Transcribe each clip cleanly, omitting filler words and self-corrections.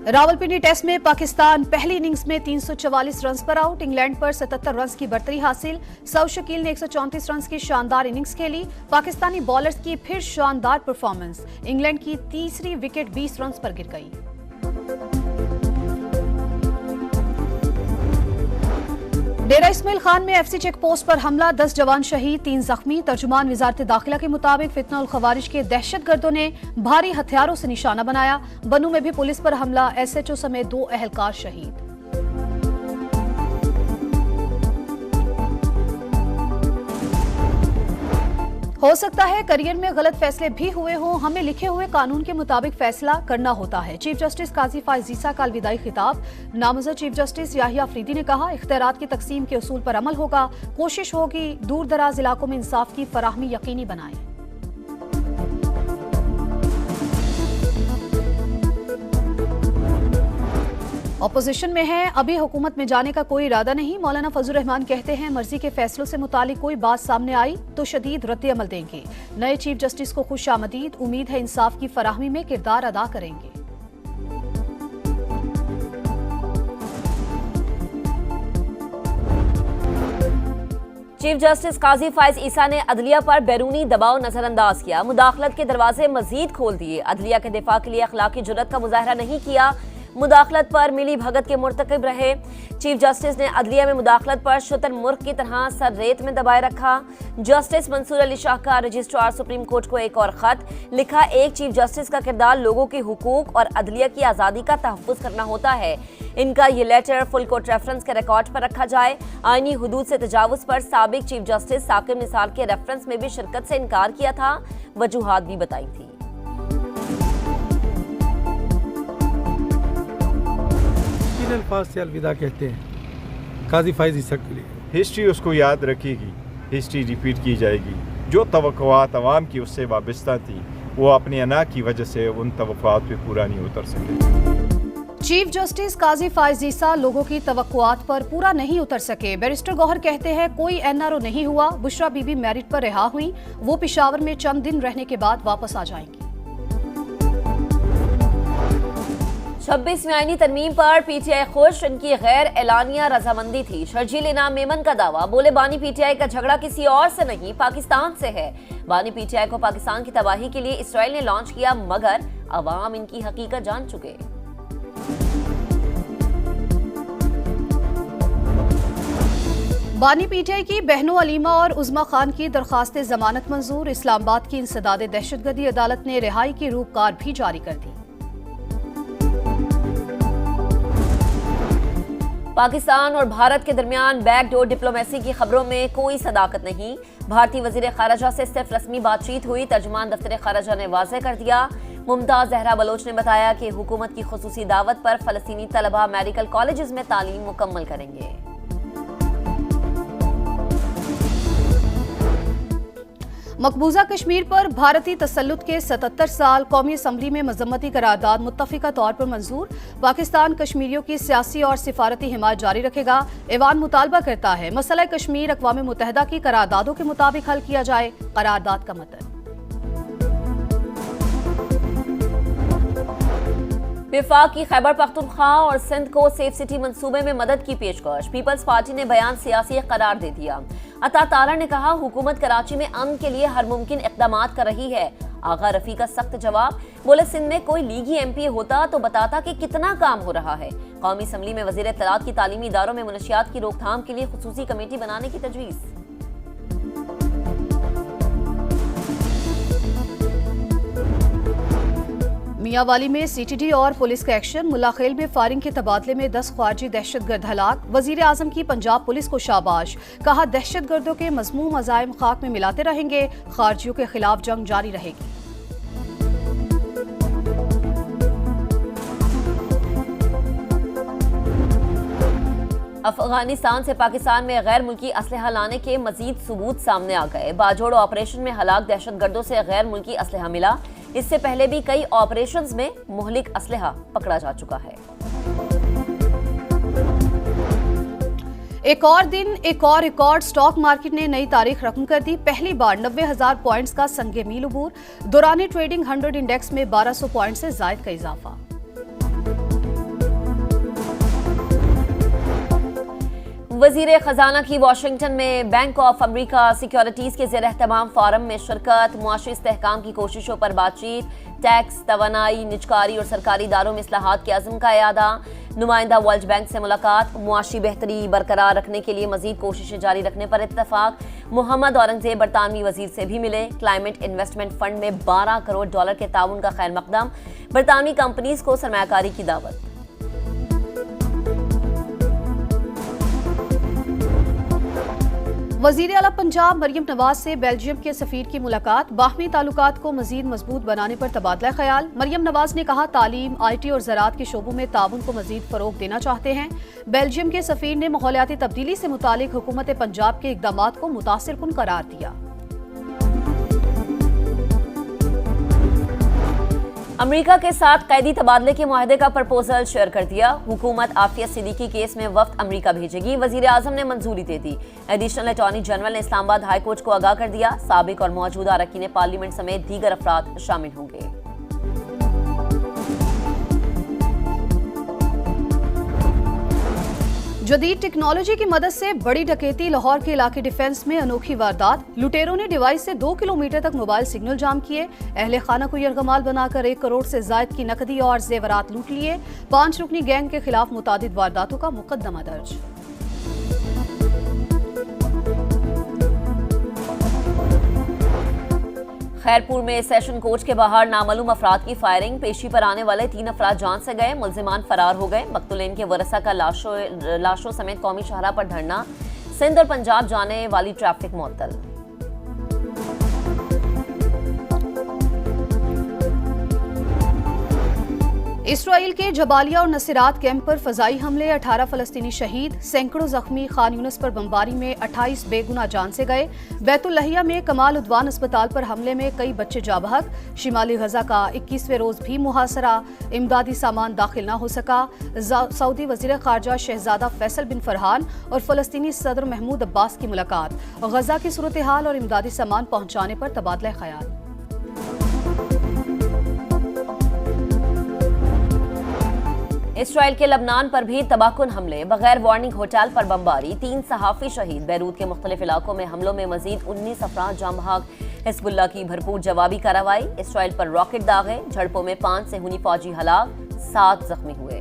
Rawalpindi test में पाकिस्तान पहली innings में 344 रन पर आउट। इंग्लैंड पर 77 रन की बढ़तरी हासिल। सऊद शकील ने 134 रन की शानदार इनिंग्स खेली। पाकिस्तानी बॉलर्स की फिर शानदार परफॉर्मेंस। इंग्लैंड की तीसरी विकेट 20 रन पर गिर गई। डेरा इस्माइल खान में एफसी चेक पोस्ट पर हमला, 10 जवान शहीद, 3 जख्मी। तर्जुमान वजारत दाखिला के मुताबिक फितना उल खवारिज के दहशतगर्दों ने भारी हथियारों से निशाना बनाया। बनू में भी पुलिस पर हमला, एसएचओ समेत 2 एहलकार शहीद। हो सकता है करियर में गलत फैसले भी हुए हों, हमें लिखे हुए कानून के मुताबिक फैसला करना होता है। चीफ जस्टिस काजी फाइज ईसा का अलविदाई खिताब। नामजद चीफ जस्टिस याहिया अफरीदी ने कहा, इख्तियारात की तकसीम के उसूल पर अमल होगा। कोशिश होगी दूर दराज इलाकों में इंसाफ की फराहमी यकीनी बनाएं। ऑपोजिशन में है, अभी हुकूमत में जाने का कोई इरादा नहीं। मौलाना फजल रहमान कहते हैं, मर्जी के फैसलों से मुतालिक कोई बात सामने आई तो शदीद रद्द अमल देंगे। नए चीफ जस्टिस को खुश आमदीद, उम्मीद है इंसाफ की फराहमी में किरदार अदा करेंगे। चीफ जस्टिस काजी फाइज ईसा ने अदलिया पर बैरूनी दबाव नजरअंदाज किया। मुदाखलत के दरवाजे मजीद खोल दिए। अदलिया के दिफा के लिए अखलाकी जुर्रत का मुजाहरा नहीं किया। मुदाखलत पर मिली भगत के मुर्तकिब रहे। चीफ जस्टिस ने अदलिया में मुदाखलत पर शुतुरमुर्ग की तरह सर रेत में दबाए रखा। जस्टिस मंसूर अली शाह का रजिस्ट्रार सुप्रीम कोर्ट को एक और खत लिखा। एक चीफ जस्टिस का किरदार लोगों के हुकूक और अदलिया की आज़ादी का तहफ़्फ़ुज़ करना होता है। इनका ये लेटर फुल कोर्ट रेफरेंस के रिकॉर्ड पर रखा जाए। आईनी हुदूद से तजावुज़ पर साबिक चीफ जस्टिस साकिब निसार के रेफरेंस में भी शिरकत से इनकार किया था, वजूहात भी बताई थी। अल्फाज से अलविदा कहते हैं काजी फाइज ईसा के लिए। हिस्ट्री उसको याद रखेगी, हिस्ट्री रिपीट की जाएगी। जो तवक्कुआत अवाम की उससे वाबस्ता थी, वो अपनी अना की वजह से उन तवक्कुआत पे पूरा नहीं उतर सके। चीफ जस्टिस काजी फाइज ईसा लोगों की तवक्कुआत पर पूरा नहीं उतर सके। बैरिस्टर गौहर कहते हैं, कोई एनआरओ नहीं हुआ। बुशरा बीबी मेरिट पर रिहा हुई। वो पेशावर में चंद दिन रहने के बाद वापस आ जाएंगी। 26वीं आईनी तरमीम पर पीटीआई खुश, इनकी गैर एलानिया रजामंदी थी। शर्जील इनाम मेमन का दावा, बोले बानी पीटीआई का झगड़ा किसी और से नहीं पाकिस्तान से है। बानी पीटीआई को पाकिस्तान की तबाही के लिए इसराइल ने लॉन्च किया, मगर अवाम इनकी हकीकत जान चुके। बानी पीटीआई की बहनों अलीमा और उज़मा खान की दरखास्त जमानत मंजूर। इस्लामाबाद की इंसदाद दहशतगर्दी अदालत ने रिहाई की रूपकार भी जारी कर दी। पाकिस्तान और भारत के दरमियान बैकडोर डिप्लोमेसी की खबरों में कोई सदाकत नहीं। भारतीय वजीर खारजा से सिर्फ रस्मी बातचीत हुई, तर्जुमान दफ्तर खारजा ने वाज़ेह कर दिया। मुमताज जहरा बलोच ने बताया कि हुकूमत की खुसूसी दावत पर फलस्तीनी तलबा मेडिकल कॉलेजेस में तालीम मुकम्मल करेंगे। मकबूजा कश्मीर पर भारतीय तसल्लुत के 77 साल, कौमी असम्बली में मजम्मती करारदाद मुत्तफिका तौर पर मंजूर। पाकिस्तान कश्मीरियों की सियासी और सिफारती हिमायत जारी रखेगा। ऐवान मुतालबा करता है मसला कश्मीर अक़वाम मुत्तहिदा की करारदादों के मुताबिक हल किया जाए। करारदाद का मतन विफाक की खैबर पख्तूनख्वा और सिंध को सेफ सिटी मंसूबे में मदद की पेशकश। पीपल्स पार्टी ने बयान सियासी करार दे दिया। अता तारा ने कहा, हुकूमत कराची में अमन के लिए हर मुमकिन इक़दामात कर रही है। आगा रफी का सख्त जवाब, बोले सिंध में कोई लीगी एमपी होता तो बताता कि कितना काम हो रहा है। कौमी असम्बली में वज़ीर इत्तलात की तालीमी इदारों में मुनशियात की रोकथाम के लिए खुसूसी कमेटी बनाने की तजवीज़। मियांवाली में सीटीडी और पुलिस का एक्शन। मुल्लाखेल में फायरिंग के तबादले में 10 ख्वारजी दहशतगर्द हलाक। वजीर आजम की पंजाब पुलिस को शाबाश, कहा दहशतगर्दों के मज़मूम अज़ाइम खाक में मिलाते रहेंगे। खारजियों के खिलाफ जंग जारी रहेगी। अफगानिस्तान से पाकिस्तान में गैर मुल्की असलहा लाने के मजीद सबूत सामने आ गए। बाजोड़ ऑपरेशन में हलाक दहशतगर्दों से गैर मुल्की असलहा मिला। इससे पहले भी कई ऑपरेशंस में मुहलिक असलहा पकड़ा जा चुका है। एक और दिन, एक और रिकॉर्ड। स्टॉक मार्केट ने नई तारीख रकम कर दी। पहली बार 90,000 पॉइंट्स का संगे मील अबूर। दौरान ट्रेडिंग 100 इंडेक्स में 1200 पॉइंट से जायद का इजाफा। वजीर खजाना की वाशिंगटन में बैंक ऑफ अमेरिका सिक्योरिटीज के ज़ेर एहतमाम फोरम में शिरकत, मुआशी इस्तेहकाम की कोशिशों पर बातचीत, टैक्स, तवानाई, निजकारी और सरकारी इदारों में इस्लाहात के अज़्म का इयादा, नुमाइंदा वर्ल्ड बैंक से मुलाकात, मुआशी बेहतरी बरकरार रखने के लिए मजीद कोशिशें जारी रखने पर इत्तफाक, मोहम्मद औरंगजेब बरतानवी वजीर से भी मिले, क्लाइमेट इन्वेस्टमेंट फंड में $12 करोड़ के ताउन का खैर मकदम, बरतानवी कंपनीज को सरमायाकारी की दावत। वजीर आला पंजाब मरियम नवाज से बेल्जियम के सफीर की मुलाकात, बाहमी ताल्लुकात को मजीद मजबूत बनाने पर तबादला ख्याल। मरियम नवाज ने कहा तालीम, IT और ज़राअत के शोबों में ताउन को मजीद फरोग देना चाहते हैं। बेल्जियम के सफीर ने माहौलियाती तब्दीली से मुतालिक हुकूमत पंजाब के इकदामात को मुतासिरकुन करार दिया। अमेरिका के साथ कैदी तबादले के मुआहदे का प्रपोजल शेयर कर दिया। हुकूमत आफिया सिद्दीकी केस में वफ्द अमेरिका भेजेगी, वजीर आजम ने मंजूरी दे दी। एडिशनल अटॉर्नी जनरल ने इस्लामाबाद हाई कोर्ट को आगाह कर दिया, साबिक और मौजूदा अरकान पार्लियामेंट समेत दीगर अफराद शामिल होंगे। जदीद टेक्नोलॉजी की मदद से बड़ी डकैती, लाहौर के इलाके डिफेंस में अनोखी वारदात, लुटेरों ने डिवाइस से 2 किलोमीटर तक मोबाइल सिग्नल जाम किए, अहले खाना को यरगमाल बनाकर 1 करोड़ से जायद की नकदी और जेवरात लूट लिए। 5 रुकनी गैंग के खिलाफ मुतादिद वारदातों का मुकदमा दर्ज। खैरपुर में सेशन कोच के बाहर नामालूम अफराद की फायरिंग, पेशी पर आने वाले 3 अफराद जान से गए, मुल्जिमान फरार हो गए। मकतूलीन के वरसा का लाशों समेत कौमी शाहरा पर धरना, सिंध और पंजाब जाने वाली ट्रैफिक मुअत्तल। इसराइल के जबालिया और नसीरात कैंप पर फजाई हमले, 18 फलस्तीनी शहीद, सैकड़ों जख्मी। खान यूनिस पर बमबारी में 28 बेगुनाह जान से गए। बैतुल लहिया में कमाल उद्वान अस्पताल पर हमले में कई बच्चे जाबहक। शिमाली गजा का 21वें रोज भी मुहासरा, इमदादी सामान दाखिल न हो सका। सऊदी वजीर खारजा शहजादा फैसल बिन फरहान और फलस्तीनी सदर महमूद अब्बास की मुलाकात, गजा की सूरत हाल और इमदादी सामान पहुंचाने पर तबादला ख्याल। इसराइल के लबनान पर भी तबाहकुन हमले, बगैर वार्निंग होटल पर बमबारी, 3 सहाफी शहीद। बैरूत के मुख्तलिफ इलाकों में हमलों में मजीद 19 अफराद जाम बहक। हिजबुल्लाह की भरपूर जवाबी कार्रवाई, इसराइल पर रॉकेट दागे, झड़पों में 5 सेहूनी फौजी हलाक, 7 जख्मी हुए।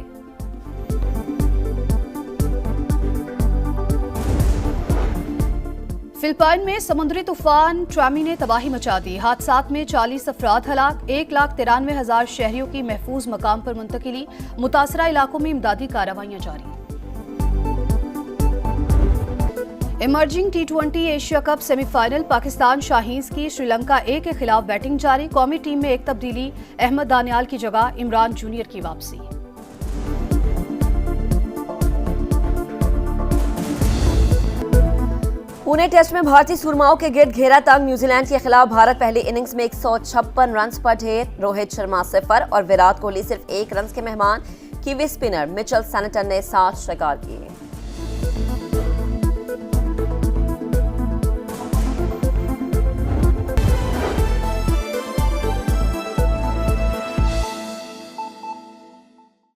फिलिपाइन में समुद्री तूफान ट्रामी ने तबाही मचा दी। हादसात में 40 अफराद हलाक, 1,93,000 शहरियों की महफूज मकाम पर मुंतकिली। मुतासरा इलाकों में इमदादी कार्रवाइयां जारी। Emerging T20 Asia cup semifinal, Pakistan Shaheen's की श्रीलंका A के खिलाफ बैटिंग जारी। कौमी टीम में एक तब्दीली, अहमद दानियाल की जगह इमरान जूनियर की वापसी। पुणे टेस्ट में भारतीय सुरमाओं के गिर्द घेरा तंग, न्यूजीलैंड के खिलाफ भारत पहली इनिंग्स में 156 रन पर ढेर। रोहित शर्मा 0 और विराट कोहली सिर्फ 1 रन के मेहमान। कीवी स्पिनर मिचेल सैनटन ने 7 शिकार किए।